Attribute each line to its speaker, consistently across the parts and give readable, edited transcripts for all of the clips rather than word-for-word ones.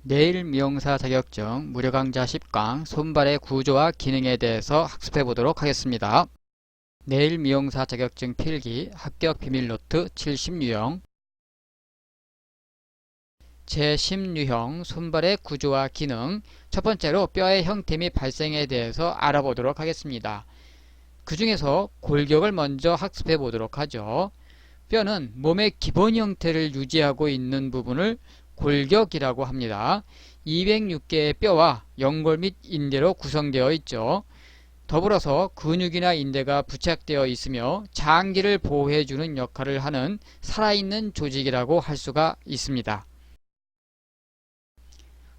Speaker 1: 내일 미용사 자격증 무료 강좌 10강 손발의 구조와 기능에 대해서 학습해 보도록 하겠습니다. 내일 미용사 자격증 필기 합격 비밀노트 70유형 제10유형 손발의 구조와 기능 첫 번째로 뼈의 형태 및 발생에 대해서 알아보도록 하겠습니다. 그 중에서 골격을 먼저 학습해 보도록 하죠. 뼈는 몸의 기본 형태를 유지하고 있는 부분을 골격이라고 합니다. 206개의 뼈와 연골 및 인대로 구성되어 있죠. 더불어서 근육이나 인대가 부착되어 있으며 장기를 보호해주는 역할을 하는 살아있는 조직이라고 할 수가 있습니다.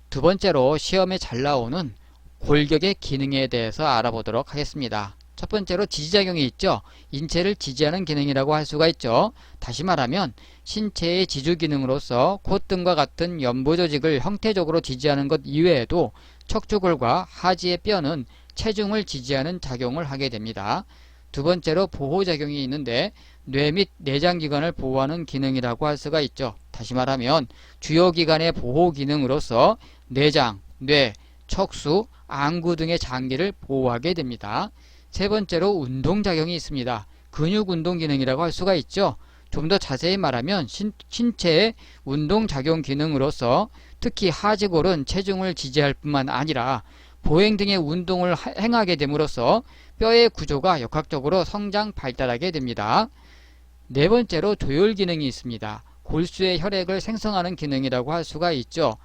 Speaker 1: 두 번째로 시험에 잘 나오는 골격의 기능에 대해서 알아보도록 하겠습니다. 첫 번째로 지지작용이 있죠. 인체를 지지하는 기능이라고 할 수가 있죠. 다시 말하면 신체의 지주기능으로서 콧등과 같은 연부조직을 형태적으로 지지하는 것 이외에도 척추골과 하지의 뼈는 체중을 지지하는 작용을 하게 됩니다. 두 번째로 보호작용이 있는데 뇌 및 내장기관을 보호하는 기능이라고 할 수가 있죠. 다시 말하면 주요기관의 보호기능으로서 내장, 뇌, 척수, 안구 등의 장기를 보호하게 됩니다. 세 번째로 운동작용이 있습니다. 근육운동 기능이라고 할 수가 있죠. 좀 더 자세히 말하면 신체의 운동작용 기능으로서 특히 하지골은 체중을 지지할 뿐만 아니라 보행 등의 운동을 행하게 됨으로써 뼈의 구조가 역학적으로 성장 발달하게 됩니다. 네 번째로 조혈 기능이 있습니다. 골수의 혈액을 생성하는 기능이라고 할 수가 있죠.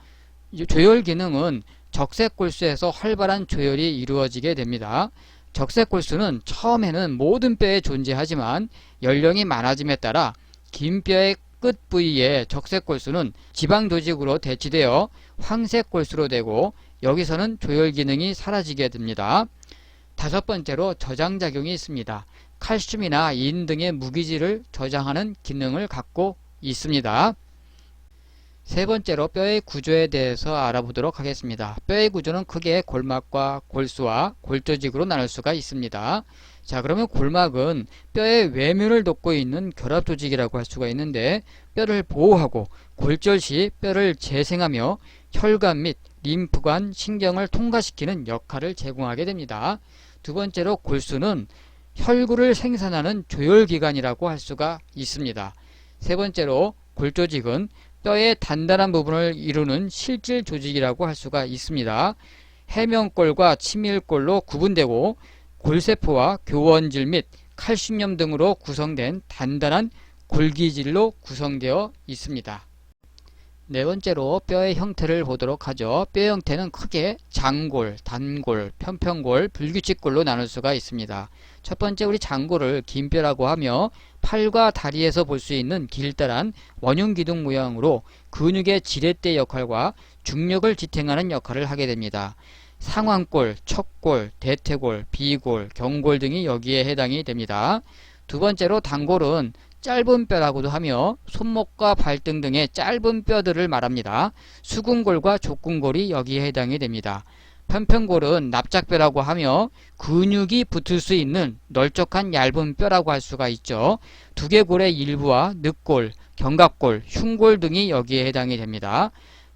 Speaker 1: 조혈 기능은 적색골수에서 활발한 조혈이 이루어지게 됩니다. 적색골수는 처음에는 모든 뼈에 존재하지만 연령이 많아짐에 따라 긴 뼈의 끝 부위의 적색골수는 지방조직으로 대치되어 황색골수로 되고 여기서는 조혈 기능이 사라지게 됩니다. 다섯 번째로 저장작용이 있습니다. 칼슘이나 인 등의 무기질을 저장하는 기능을 갖고 있습니다. 세 번째로 뼈의 구조에 대해서 알아보도록 하겠습니다. 뼈의 구조는 크게 골막과 골수와 골조직으로 나눌 수가 있습니다. 자, 그러면 골막은 뼈의 외면을 돕고 있는 결합조직이라고 할 수가 있는데 뼈를 보호하고 골절 시 뼈를 재생하며 혈관 및 림프관, 신경을 통과시키는 역할을 제공하게 됩니다. 두 번째로 골수는 혈구를 생산하는 조혈기관이라고 할 수가 있습니다. 세 번째로 골조직은 뼈의 단단한 부분을 이루는 실질 조직이라고 할 수가 있습니다. 해면골과 치밀골로 구분되고 골세포와 교원질 및 칼슘염 등으로 구성된 단단한 골기질로 구성되어 있습니다. 네 번째로 뼈의 형태를 보도록 하죠. 뼈의 형태는 크게 장골, 단골, 편편골, 불규칙골로 나눌 수가 있습니다. 첫 번째 우리 장골을 긴뼈라고 하며 팔과 다리에서 볼 수 있는 길다란 원흉기둥 모양으로 근육의 지렛대 역할과 중력을 지탱하는 역할을 하게 됩니다. 상완골, 척골, 대퇴골, 비골, 경골 등이 여기에 해당이 됩니다. 두 번째로 단골은 짧은 뼈라고도 하며 손목과 발등 등의 짧은 뼈들을 말합니다. 수근골과 족근골이 여기에 해당이 됩니다. 편편골은 납작뼈라고 하며 근육이 붙을 수 있는 널쩍한 얇은 뼈라고 할 수가 있죠. 두개골의 일부와 늑골, 견갑골, 흉골 등이 여기에 해당이 됩니다.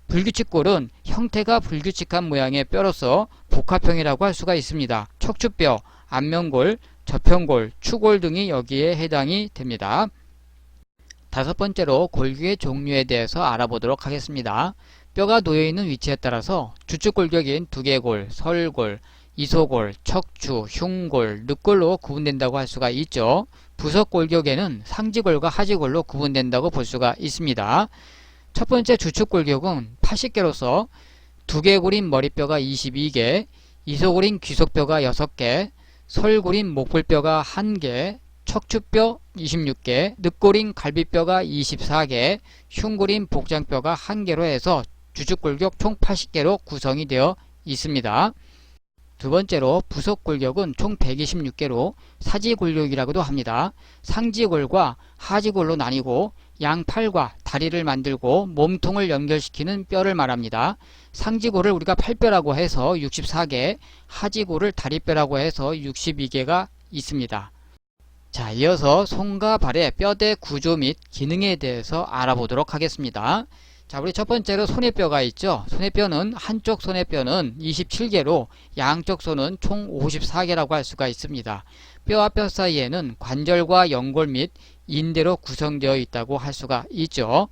Speaker 1: 불규칙골은 형태가 불규칙한 모양의 뼈로서 복합형이라고 할 수가 있습니다. 척추뼈, 안면골, 저편골, 추골 등이 여기에 해당이 됩니다. 다섯 번째로 골격의 종류에 대해서 알아보도록 하겠습니다. 뼈가 놓여있는 위치에 따라서 주축골격인 두개골, 설골, 이소골, 척추, 흉골, 늑골로 구분된다고 할 수가 있죠. 부석골격에는 상지골과 하지골로 구분된다고 볼 수가 있습니다. 첫 번째 주축골격은 80개로서 두개골인 머리뼈가 22개, 이소골인 귀속뼈가 6개, 설골인 목볼뼈가 1개, 척추뼈 26개, 늑골인 갈비뼈가 24개, 흉골인 복장뼈가 1개로 해서 주축골격 총 80개로 구성이 되어 있습니다. 두 번째로 부속골격은 총 126개로 사지골격이라고도 합니다. 상지골과 하지골로 나뉘고 양팔과 다리를 만들고 몸통을 연결시키는 뼈를 말합니다. 상지골을 우리가 팔뼈라고 해서 64개, 하지골을 다리뼈라고 해서 62개가 있습니다. 자, 이어서 손과 발의 뼈대 구조 및 기능에 대해서 알아보도록 하겠습니다. 자, 우리 첫 번째로 손에뼈가 있죠. 손에뼈는 한쪽 손에뼈는 27개로 양쪽 손은 총 54개라고 할 수가 있습니다. 뼈와 뼈 사이에는 관절과 연골 및 인대로 구성되어 있다고 할 수가 있죠.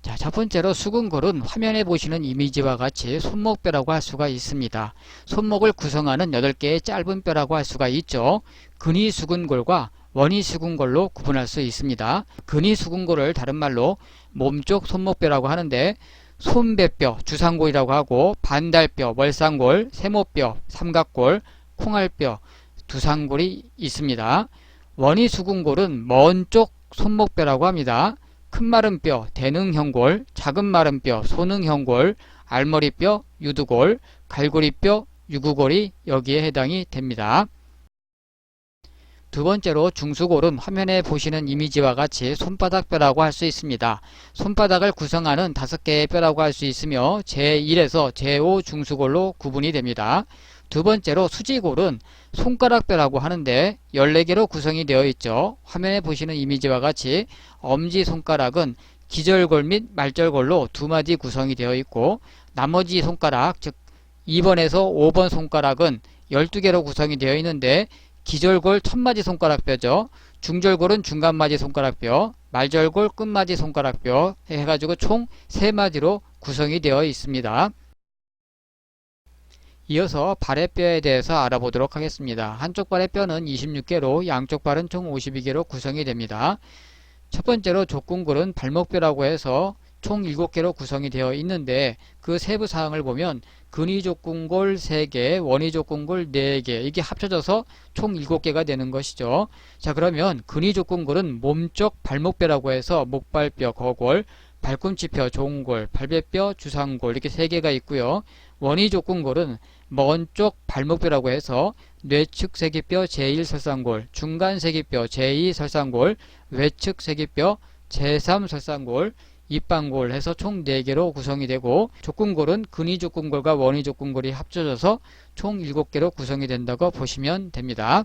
Speaker 1: 자, 첫 번째로 수근골은 화면에 보시는 이미지와 같이 손목뼈라고 할 수가 있습니다. 손목을 구성하는 8개의 짧은 뼈라고 할 수가 있죠. 근위수근골과 원위수근골로 구분할 수 있습니다. 근위수근골을 다른 말로 몸쪽 손목뼈라고 하는데 손배뼈, 주상골이라고 하고 반달뼈, 월상골, 세모뼈, 삼각골, 콩알뼈, 두상골이 있습니다. 원위수근골은 먼 쪽 손목뼈라고 합니다. 큰 마른 뼈, 대능형골, 작은 마른 뼈, 소능형골, 알머리뼈, 유두골, 갈고리뼈, 유구골이 여기에 해당이 됩니다. 두 번째로 중수골은 화면에 보시는 이미지와 같이 손바닥뼈라고 할 수 있습니다. 손바닥을 구성하는 5개의 뼈라고 할 수 있으며 제1에서 제5 중수골로 구분이 됩니다. 두 번째로 수지골은 손가락뼈라고 하는데 14개로 구성이 되어 있죠. 화면에 보시는 이미지와 같이 엄지손가락은 기절골 및 말절골로 2마디 구성이 되어 있고 나머지 손가락 즉 2번에서 5번 손가락은 12개로 구성이 되어 있는데 기절골 첫마디 손가락뼈죠. 중절골은 중간마디 손가락뼈, 말절골 끝마디 손가락뼈 해가지고 총 3마디로 구성이 되어 있습니다. 이어서 발의 뼈에 대해서 알아보도록 하겠습니다. 한쪽 발의 뼈는 26개로 양쪽 발은 총 52개로 구성이 됩니다. 첫 번째로 족궁골은 발목뼈라고 해서 총 7개로 구성이 되어 있는데 그 세부 사항을 보면 근위족궁골 3개, 원위족궁골 4개 이게 합쳐져서 총 7개가 되는 것이죠. 자, 그러면 근위족궁골은 몸쪽 발목뼈라고 해서 목발뼈, 거골, 발꿈치뼈, 종골, 발배뼈, 주상골 이렇게 3개가 있고요. 원위족궁골은 먼 쪽 발목뼈라고 해서 뇌측 세기뼈 제1설상골, 중간 세기뼈 제2설상골, 외측 세기뼈 제3설상골, 입방골 해서 총 4개로 구성이 되고 족궁골은 근위족궁골과 원위족궁골이 합쳐져서 총 7개로 구성이 된다고 보시면 됩니다.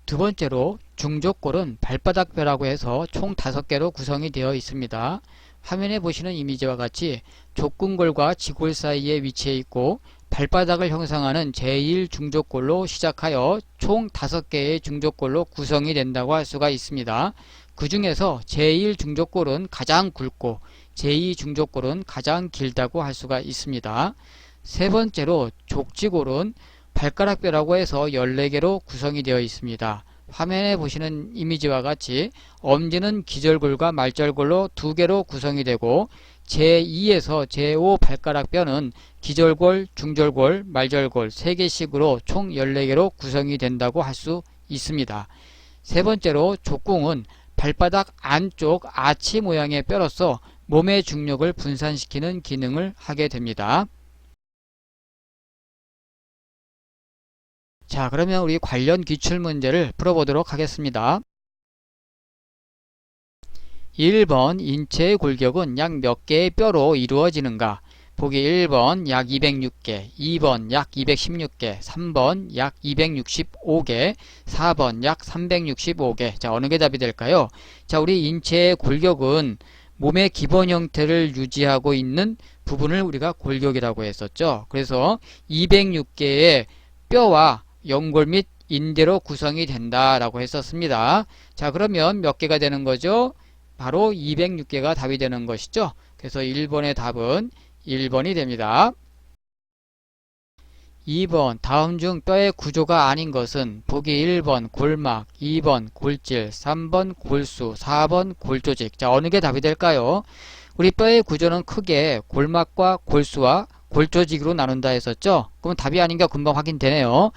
Speaker 1: 두 번째로 중족골은 발바닥뼈라고 해서 총 5개로 구성이 되어 있습니다. 화면에 보시는 이미지와 같이 족궁골과 지골 사이에 위치해 있고 발바닥을 형성하는 제1중족골로 시작하여 총 5개의 중족골로 구성이 된다고 할 수가 있습니다. 그 중에서 제1중족골은 가장 굵고 제2중족골은 가장 길다고 할 수가 있습니다. 세 번째로 족지골은 발가락뼈라고 해서 14개로 구성이 되어 있습니다. 화면에 보시는 이미지와 같이 엄지는 기절골과 말절골로 2개로 구성이 되고 제2에서 제5 발가락뼈는 기절골, 중절골, 말절골 3개씩으로 총 14개로 구성이 된다고 할 수 있습니다. 세 번째로 족궁은 발바닥 안쪽 아치 모양의 뼈로서 몸의 중력을 분산시키는 기능을 하게 됩니다. 자, 그러면 우리 관련 기출문제를 풀어보도록 하겠습니다. 1번 인체의 골격은 약 몇 개의 뼈로 이루어지는가? 보기 1번 약 206개, 2번 약 216개, 3번 약 265개, 4번 약 365개. 자, 어느 게 답이 될까요? 자, 우리 인체의 골격은 몸의 기본 형태를 유지하고 있는 부분을 우리가 골격이라고 했었죠. 그래서 206개의 뼈와 연골 및 인대로 구성이 된다라고 했었습니다. 자, 그러면 몇 개가 되는 거죠? 바로 206개가 답이 되는 것이죠. 그래서 1번의 답은 1번이 됩니다. 2번 다음 중 뼈의 구조가 아닌 것은 보기 1번 골막, 2번 골질, 3번 골수, 4번 골조직. 자, 어느 게 답이 될까요? 우리 뼈의 구조는 크게 골막과 골수와 골조직으로 나눈다 했었죠. 그럼 답이 아닌 게 금방 확인되네요.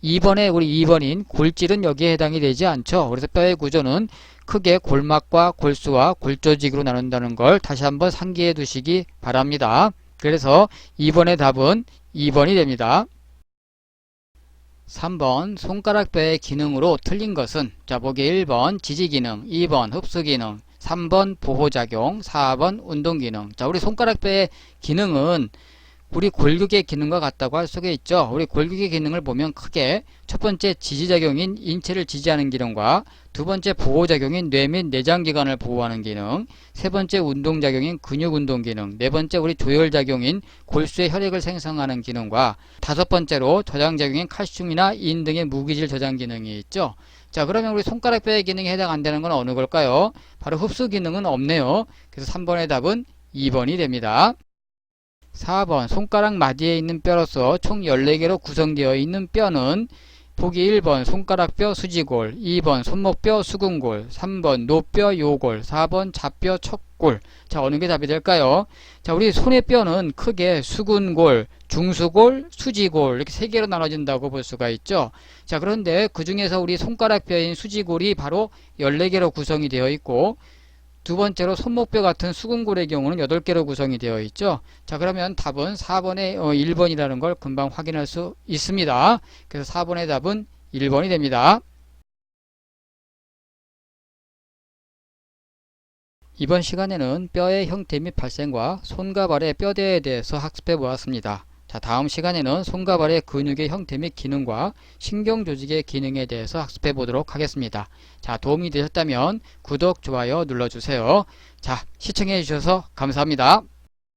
Speaker 1: 2번에 우리 2번인 골질은 여기에 해당이 되지 않죠. 그래서 뼈의 구조는 크게 골막과 골수와 골조직으로 나눈다는 걸 다시 한번 상기해 두시기 바랍니다. 그래서 2번의 답은 2번이 됩니다. 3번 손가락뼈의 기능으로 틀린 것은 자, 보기 1번 지지기능, 2번 흡수기능, 3번 보호작용, 4번 운동기능. 자, 우리 손가락뼈의 기능은 우리 골격의 기능과 같다고 할 수가 있죠. 우리 골격의 기능을 보면 크게 첫 번째 지지작용인 인체를 지지하는 기능과 두 번째 보호작용인 뇌 및 내장기관을 보호하는 기능, 세 번째 운동작용인 근육운동 기능, 네 번째 우리 조혈작용인 골수의 혈액을 생성하는 기능과 다섯 번째로 저장작용인 칼슘이나 인 등의 무기질 저장 기능이 있죠. 자, 그러면 우리 손가락뼈의 기능에 해당 안 되는 건 어느 걸까요? 바로 흡수 기능은 없네요. 그래서 3번의 답은 2번이 됩니다. 4번 손가락 마디에 있는 뼈로서 총 14개로 구성되어 있는 뼈는 보기 1번 손가락뼈 수지골, 2번 손목뼈 수근골, 3번 노뼈 요골, 4번 좌뼈 척골. 자, 어느 게 답이 될까요? 자, 우리 손의 뼈는 크게 수근골, 중수골, 수지골 이렇게 세 개로 나눠진다고 볼 수가 있죠. 자, 그런데 그 중에서 우리 손가락뼈인 수지골이 바로 14개로 구성이 되어 있고 두 번째로 손목뼈 같은 수근골의 경우는 8개로 구성이 되어 있죠. 자, 그러면 답은 4번의 1번이라는 걸 금방 확인할 수 있습니다. 그래서 4번의 답은 1번이 됩니다. 이번 시간에는 뼈의 형태 및 발생과 손과 발의 뼈대에 대해서 학습해 보았습니다. 자, 다음 시간에는 손과 발의 근육의 형태 및 기능과 신경 조직의 기능에 대해서 학습해 보도록 하겠습니다. 자, 도움이 되셨다면 구독, 좋아요 눌러주세요. 자, 시청해 주셔서 감사합니다.